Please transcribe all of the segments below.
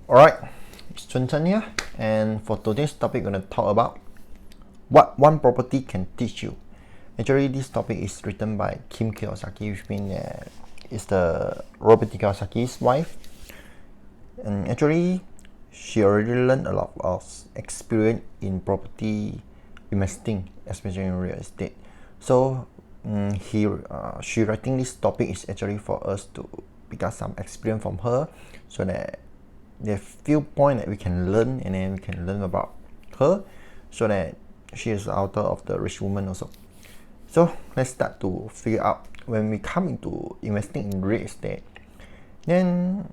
Alright, it's Chun Chen here, and for today's topic, we're going to talk about what one property can teach you. Actually, this topic is written by Kim Kiyosaki, which means it's the Robert Kiyosaki's wife. And actually, she already learned a lot of experience in property investing, especially in real estate. So, she writing this topic is actually for us to pick up some experience from her, so that there are few points that we can learn, and then we can learn about her, so that she is the author of The Rich Woman also. So let's start to figure out when we come into investing in real estate. Then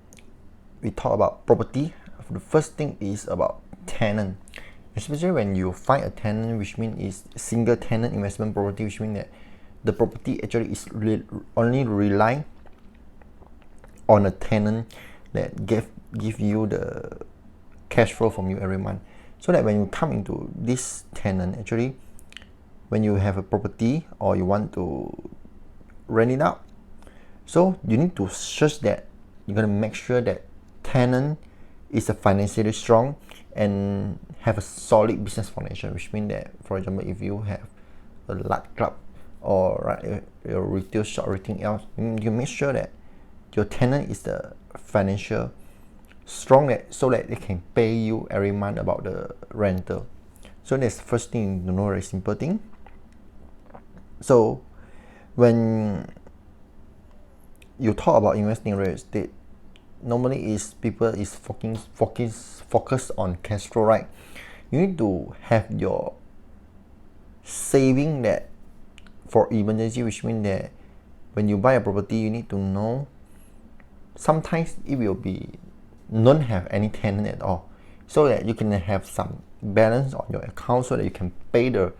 we talk about property. The first thing is about tenant, especially when you find a tenant, which means is single tenant investment property, which means that the property actually is only relying on a tenant that give you the cash flow from you every month. So that when you come into this tenant, actually when you have a property or you want to rent it out, so you need to search that you're going to make sure that tenant is a financially strong and have a solid business foundation, which means that, for example, if you have a large club or a retail shop or anything else, you make sure that your tenant is the financial strong, so that they can pay you every month about the rental. So that's the first thing to know, very simple thing. So when you talk about investing in real estate, normally is people is focus on cash flow, right? You need to have your saving that for emergency, which means that when you buy a property, you need to know sometimes it will be don't have any tenant at all, so that you can have some balance on your account, so that you can pay the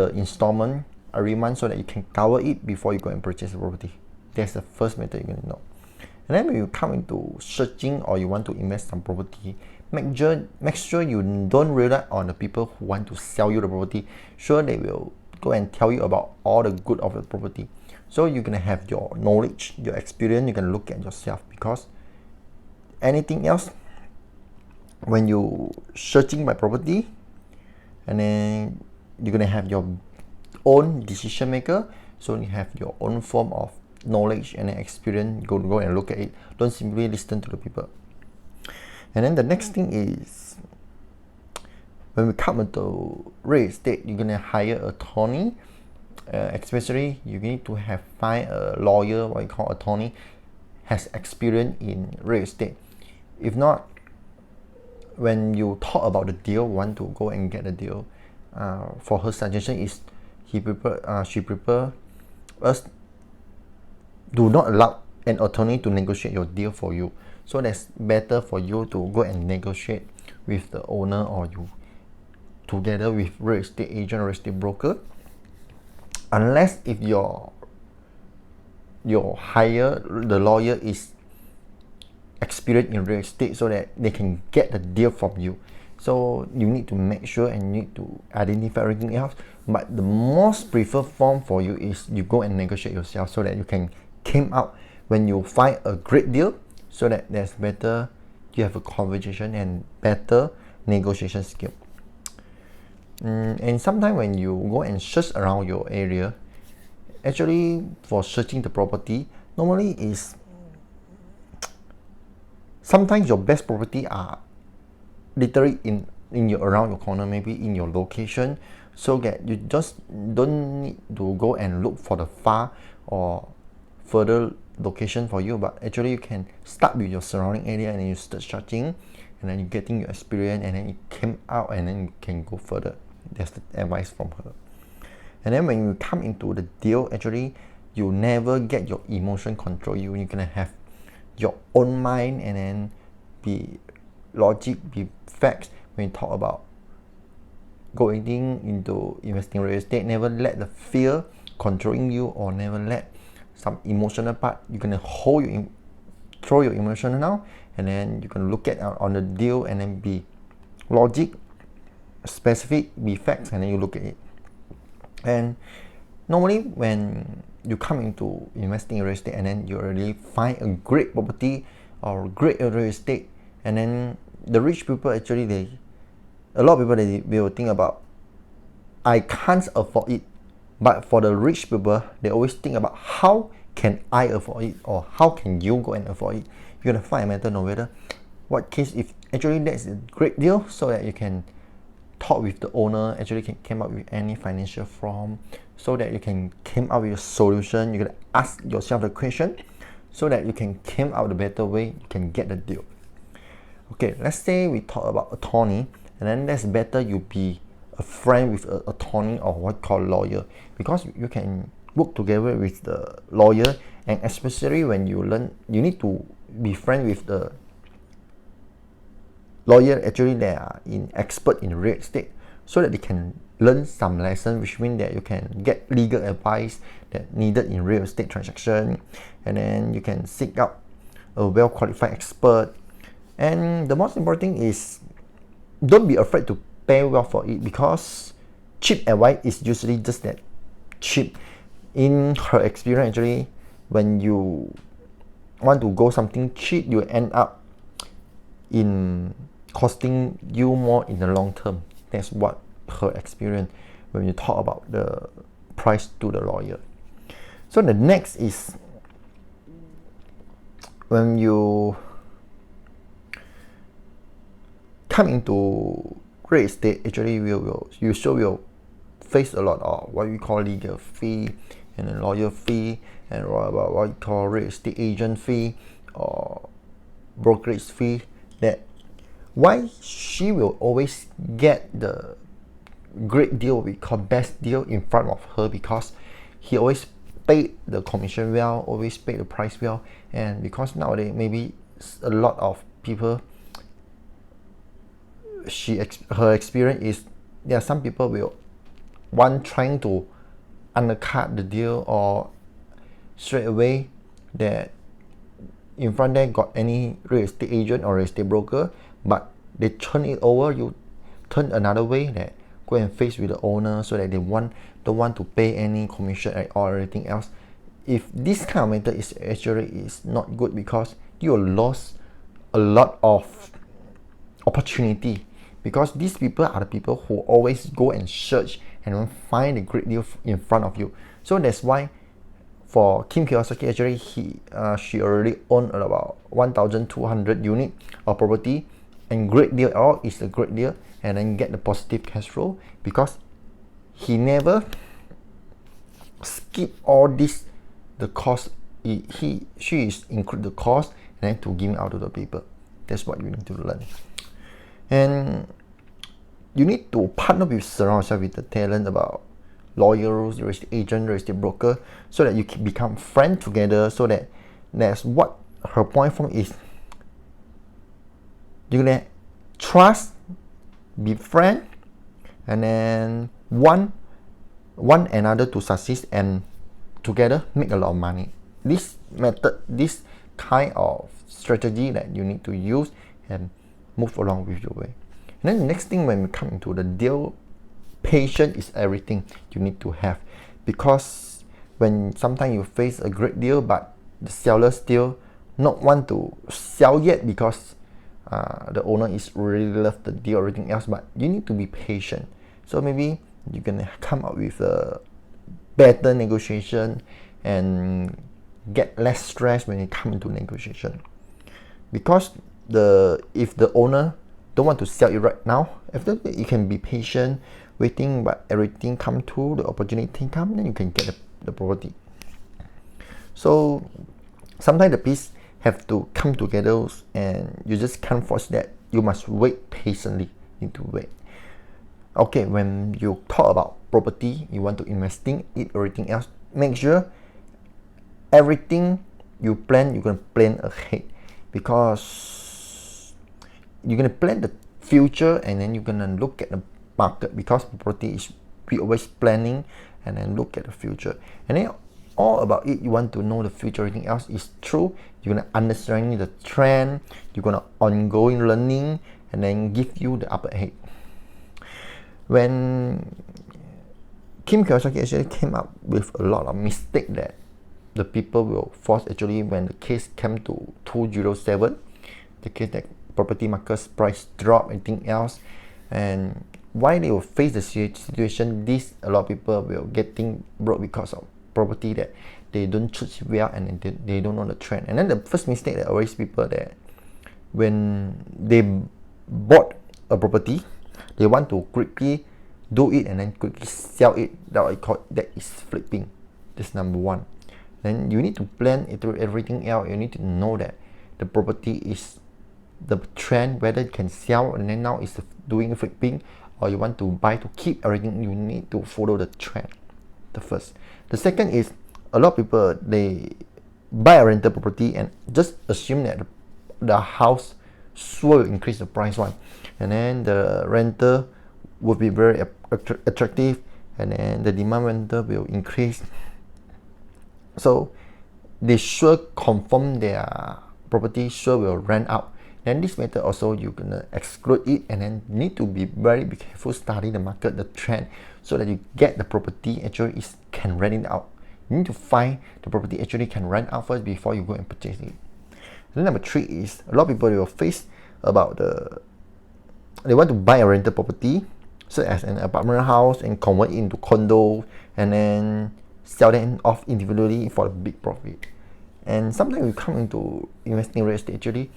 installment every month, so that you can cover it before you go and purchase a property. That's the first method you're going to know. And then when you come into searching or you want to invest some property, make sure you don't rely on the people who want to sell you the property. Sure, they will go and tell you about all the good of the property. So you're gonna have your knowledge, your experience. You can look at yourself, because anything else, when you searching by property, and then you're gonna have your own decision maker. So you have your own form of knowledge and experience. Go and look at it. Don't simply listen to the people. And then the next thing is, when we come into real estate, you're gonna hire an attorney. Especially you need to find a lawyer, what you call attorney, has experience in real estate. If not, when you talk about the deal, want to go and get a deal, for her suggestion is she prefer us do not allow an attorney to negotiate your deal for you. So that's better for you to go and negotiate with the owner, or you together with real estate agent or real estate broker, unless if your hire the lawyer is experienced in real estate, so that they can get the deal from you. So you need to make sure and you need to identify everything else. But the most preferred form for you is you go and negotiate yourself, so that you can came out when you find a great deal, so that there's better, you have a conversation and better negotiation skill. And sometimes when you go and search around your area, actually for searching the property, normally is sometimes your best property are literally in your around your corner, maybe in your location, so that you just don't need to go and look for the far or further location for you, but actually you can start with your surrounding area, and then you start searching, and then you're getting your experience, and then it came out, and then you can go further. That's the advice from her. And then when you come into the deal, actually you never get your emotion control you. You're gonna have your own mind, and then be logic, be facts. When you talk about going into investing real estate, never let the fear controlling you, or never let some emotional part. You're gonna throw your emotion now, and then you can look at on the deal, and then be logic, specific, be facts, and then you look at it. And normally when you come into investing in real estate, and then you already find a great property or great real estate, and then the rich people actually a lot of people they will think about, I can't afford it. But for the rich people, they always think about how can I afford it, or how can you go and afford it. You're gonna find a method no matter what case, if actually that's a great deal, so that you can talk with the owner, actually can come up with any financial form, so that you can come up with a solution. You can ask yourself the question, so that you can come out the better way, you can get the deal. Okay, let's say we talk about attorney, and then that's better you be a friend with an attorney or what called lawyer, because you can work together with the lawyer, and especially when you learn, you need to be friend with the lawyer. Actually, they are expert in real estate, so that they can learn some lesson, which means that you can get legal advice that needed in real estate transaction, and then you can seek out a well-qualified expert. And the most important thing is, don't be afraid to pay well for it, because cheap advice is usually just that, cheap. In her experience, actually, when you want to go something cheap, you end up in costing you more in the long term. That's what her experience when you talk about the price to the lawyer. So the next is, when you come into real estate, actually you sure will face a lot of what we call legal fee, and a lawyer fee, and what we call real estate agent fee or brokerage fee. That why she will always get the great deal, we call best deal, in front of her, because he always paid the commission well, always paid the price well. And because nowadays maybe a lot of people, her experience is, there are some people will trying to undercut the deal, or straight away that in front there got any real estate agent or real estate broker, but they turn it over, you turn another way, that go and face with the owner, so that they don't want to pay any commission or anything else. If this kind of method is actually is not good, because you will lose a lot of opportunity, because these people are the people who always go and search and find a great deal in front of you. So that's why for Kim Kiyosaki, actually she already owned about 1,200 unit of property, and great deal, all is a great deal, and then get the positive cash flow, because he never skip all this, the cost. She is include the cost and then to give out to the people. That's what you need to learn. And you need to partner with, surround yourself with the talent about lawyers, real estate agent, real estate broker, so that you can become friends together. So that's what her point from is. You're gonna trust, be friend, and then one another to succeed, and together make a lot of money. This method, this kind of strategy that you need to use and move along with your way. And then the next thing, when we come into the deal, patience is everything you need to have, because when sometimes you face a great deal, but the seller still not want to sell yet, because the owner is really love the deal or everything else, but you need to be patient. So maybe you can come up with a better negotiation and get less stress when you come into negotiation, because if the owner don't want to sell it right now, after that you can be patient, waiting, but everything come to the opportunity come, then you can get the property. So sometimes the piece have to come together, and you just can't force that. You must wait patiently. You need to wait. Okay, when you talk about property, you want to investing it, everything else, make sure everything you plan, you're gonna plan ahead, because you're gonna plan the future, and then you're gonna look at the market, because property is we always planning and then look at the future, and then all about it, you want to know the future, everything else is true. You're gonna understand the trend, you're gonna ongoing learning, and then give you the upper head. When Kim Kiyosaki actually came up with a lot of mistake that the people will force, actually when the case came to 207, the case that property market's price drop, anything else, and why they will face the situation. This a lot of people will getting broke because of property that they don't choose well and they don't know the trend. And then the first mistake that always people that when they bought a property, they want to quickly do it and then quickly sell it. That I call that is flipping. That's number one. Then you need to plan it through everything else. You need to know that the property is the trend, whether it can sell and then now it's doing flipping, or you want to buy to keep everything. You need to follow the trend. The first. The second is a lot of people they buy a rental property and just assume that the house will increase the price one, and then the renter will be very attractive, and then the demand rental will increase. So they sure confirm their property sure will rent out. Then this method also you gonna exclude it, and then need to be very careful, study the market, the trend, so that you get the property actually can rent it out. You need to find the property actually can rent out first before you go and purchase it. Then number three is a lot of people will face about they want to buy a rental property, such as an apartment house, and convert it into condo, and then sell them off individually for a big profit. And sometimes we come into investing real estate, actually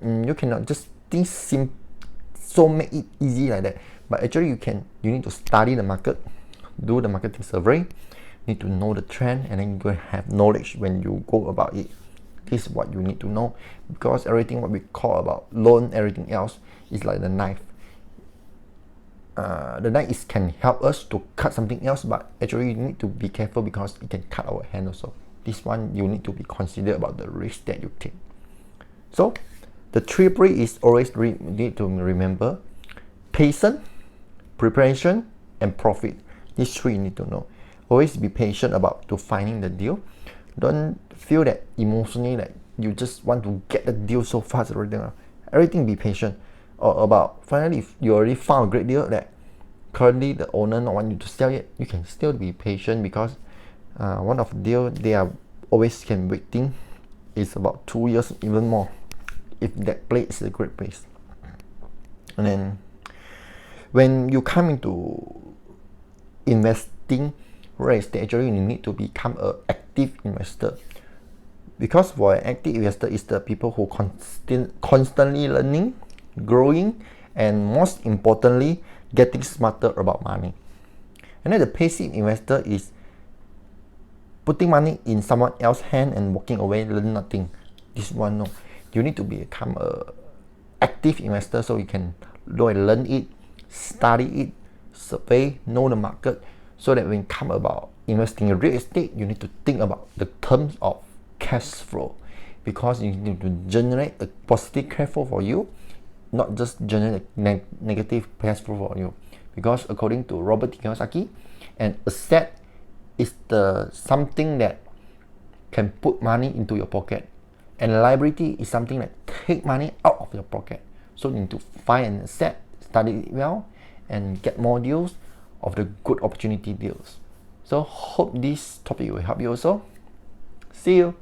you cannot just think so make it easy like that, but actually you need to study the market, do the marketing survey, need to know the trend, and then you're going to have knowledge when you go about it. This is what you need to know, because everything what we call about loan, everything else is like the knife. The knife can help us to cut something else, but actually you need to be careful because it can cut our hand also. This one you need to be considerate about the risk that you take. So the triple is always need to remember: patience, preparation, and profit. These three you need to know. Always be patient about to finding the deal. Don't feel that emotionally that you just want to get the deal so fast. Everything be patient. Or about finally, if you already found a great deal that currently the owner not want you to sell it, you can still be patient, because one of the deal they are always can waiting is about 2 years, even more, if that place is a great place. And then when you come into investing real estate, actually you need to become an active investor, because for an active investor is the people who constantly learning, growing, and most importantly getting smarter about money. And then the passive investor is putting money in someone else's hand and walking away, learn nothing. This one, no, you need to become a active investor, so you can learn it, study it, survey, know the market, so that when it come about investing in real estate, you need to think about the terms of cash flow, because you need to generate a positive cash flow for you, not just generate a negative cash flow for you. Because according to Robert Kiyosaki, an asset is the something that can put money into your pocket, and a liability is something that take money out of your pocket. So you need to find an asset, study it well, and get more deals of the good opportunity deals. So hope this topic will help you also. See you.